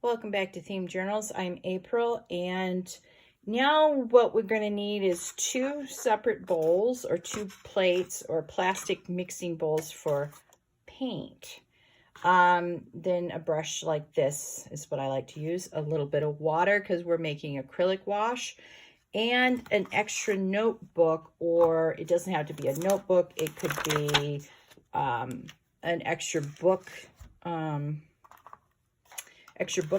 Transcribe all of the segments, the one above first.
Welcome back to Theme Journals. I'm April, and now what we're going to need is two separate bowls or two plates or plastic mixing bowls for paint. Then a brush like this is what I like to use, a little bit of water because we're making acrylic wash, and an extra notebook, or it doesn't have to be a notebook, it could be an extra book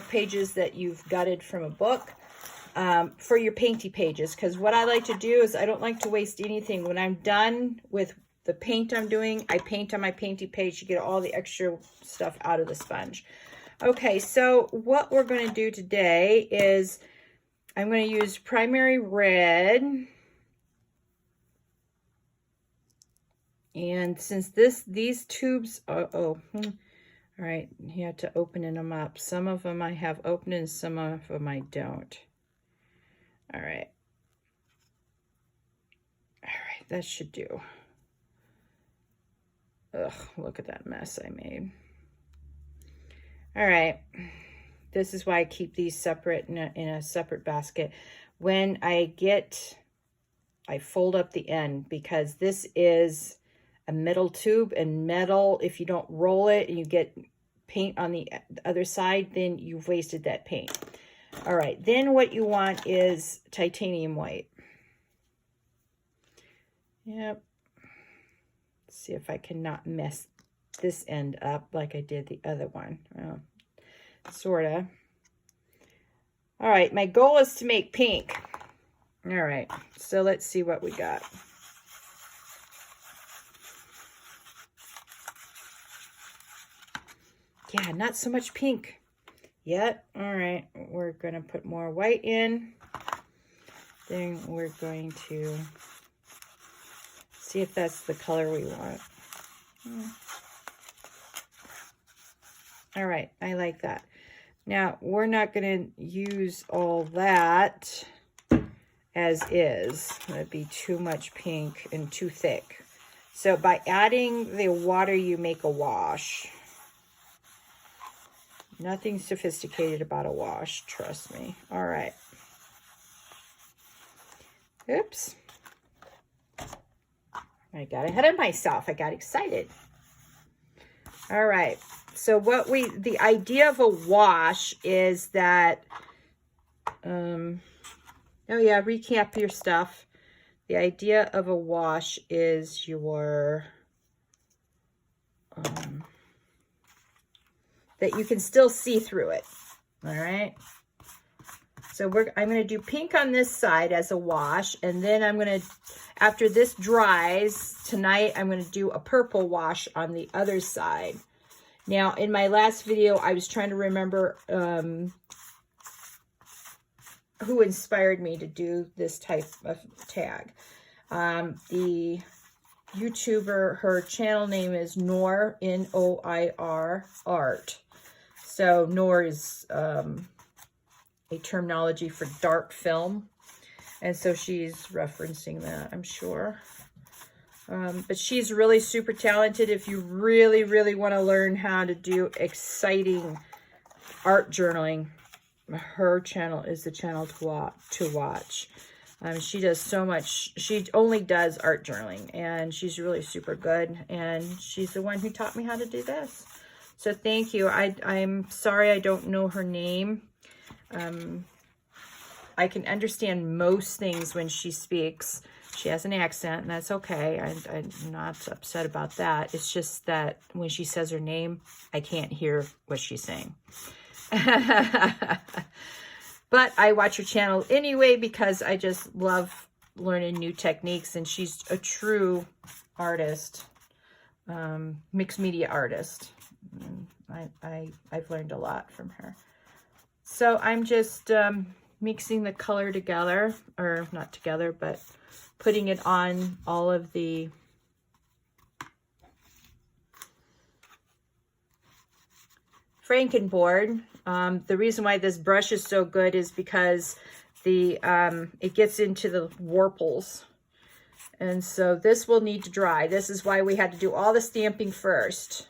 pages that you've gutted from a book for your painty pages. Because what I like to do is I don't like to waste anything. When I'm done with the paint I'm doing, I paint on my painty page to get all the extra stuff out of the sponge. Okay, so what we're going to do today is I'm going to use primary red. And since these tubes, all right, you have to open them up. Some of them I have open and some of them I don't. All right, that should do. Ugh, look at that mess I made. All right, this is why I keep these separate in a separate basket. When I fold up the end, because this is a metal tube, and metal, if you don't roll it and you get paint on the other side, then you've wasted that paint. All right, then what you want is titanium white. Yep. Let's see if I cannot mess this end up like I did the other one. Well, sorta. All right, my goal is to make pink. All right, so let's see what we got. Yeah, not so much pink yet. All right, we're going to put more white in. Then we're going to see if that's the color we want. All right, I like that. Now, we're not going to use all that as is. That'd be too much pink and too thick. So by adding the water, you make a wash. Nothing sophisticated about a wash, trust me. All right. Oops. I got ahead of myself. I got excited. All right. So the idea of a wash is that, oh yeah, recap your stuff. The idea of a wash is your, that you can still see through it. All right. So I'm going to do pink on this side as a wash. And then I'm going to, after this dries tonight, I'm going to do a purple wash on the other side. Now, in my last video, I was trying to remember who inspired me to do this type of tag. The YouTuber, her channel name is Noir, N-O-I-R, Art. So Noir is a terminology for dark film. And so she's referencing that, I'm sure. But she's really super talented. If you really, really want to learn how to do exciting art journaling, her channel is the channel to watch. She does so much. She only does art journaling, and she's really super good. And she's the one who taught me how to do this. So thank you. I'm sorry I don't know her name. I can understand most things when she speaks. She has an accent, and that's okay. I'm not upset about that. It's just that when she says her name, I can't hear what she's saying. But I watch her channel anyway because I just love learning new techniques, and she's a true artist, mixed media artist. I've learned a lot from her. So I'm just mixing the color together, or not together, but putting it on all of the Frankenboard. The reason why this brush is so good is because it gets into the warples. And so this will need to dry. This is why we had to do all the stamping first,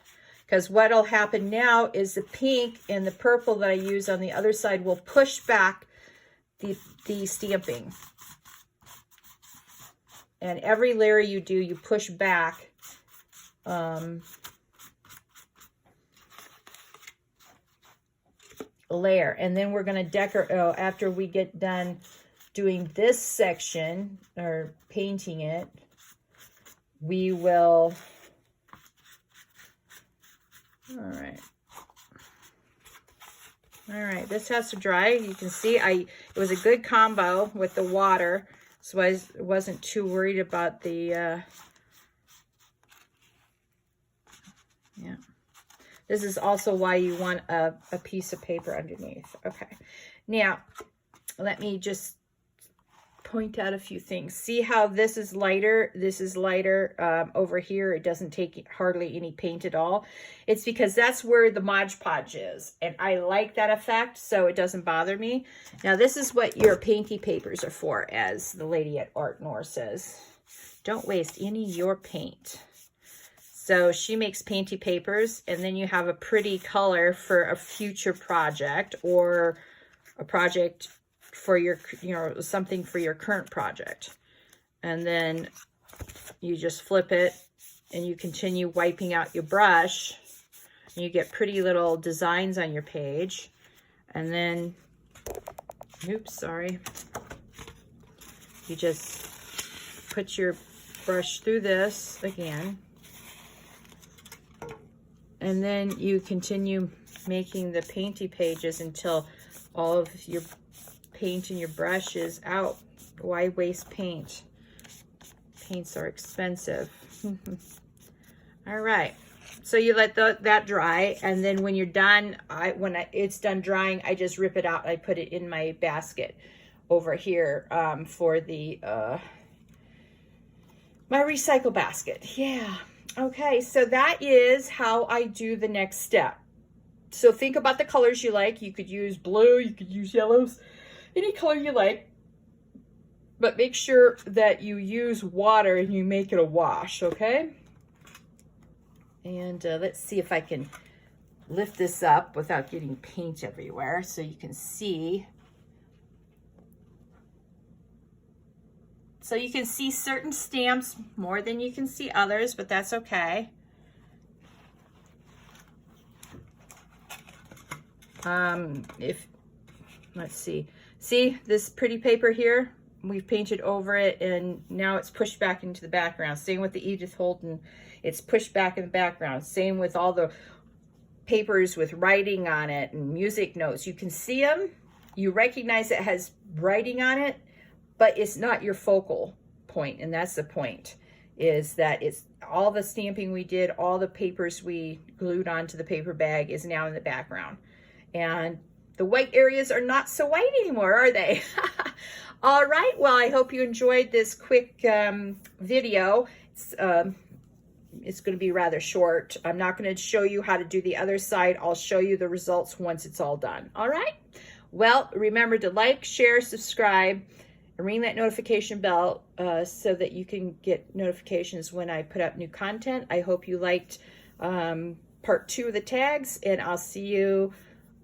because what'll happen now is the pink and the purple that I use on the other side will push back the stamping. And every layer you do, you push back a layer. And then we're going to decorate, after we get done doing this section, or painting it, we will, all right, this has to dry. You can see it was a good combo with the water, so I wasn't too worried about the, yeah. This is also why you want a piece of paper underneath. Okay, now let me just point out a few things. See how this is lighter? This is lighter over here. It doesn't take hardly any paint at all. It's because that's where the Mod Podge is. And I like that effect, so it doesn't bother me. Now, this is what your painty papers are for, as the lady at Art Nor says. Don't waste any of your paint. So she makes painty papers, and then you have a pretty color for a future project, or a project for your, something for your current project. And then you just flip it and you continue wiping out your brush, and you get pretty little designs on your page. And then, oops, sorry. You just put your brush through this again. And then you continue making the painty pages until all of your paint in your brush is out. Why waste paint? Paints are expensive. All right, so you let that dry, and then when you're done, it's done drying, I just rip it out. I put it in my basket over here for the my recycle basket. Yeah. Okay, so that is how I do the next step. So think about the colors you like. You could use blue, you could use yellows, any color you like, but make sure that you use water and you make it a wash, okay? And let's see if I can lift this up without getting paint everywhere so you can see. So you can see certain stamps more than you can see others, but that's okay. Let's see. See this pretty paper here? We've painted over it, and now it's pushed back into the background. Same with the Edith Holden. It's pushed back in the background. Same with all the papers with writing on it and music notes. You can see them. You recognize it has writing on it, but it's not your focal point, and that's the point, is that it's all the stamping we did, all the papers we glued onto the paper bag is now in the background. And the white areas are not so white anymore, are they? All right, well, I hope you enjoyed this quick video. It's going to be rather short. I'm not going to show you how to do the other side. I'll show you the results once it's all done. All right? Well, remember to like, share, subscribe, and ring that notification bell so that you can get notifications when I put up new content. I hope you liked part 2 of the tags, and I'll see you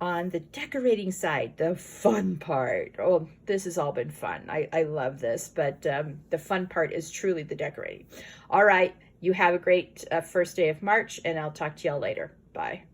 on the decorating side, the fun part. Oh, this has all been fun. I love this, but the fun part is truly the decorating. All right, you have a great first day of March, and I'll talk to y'all later. Bye.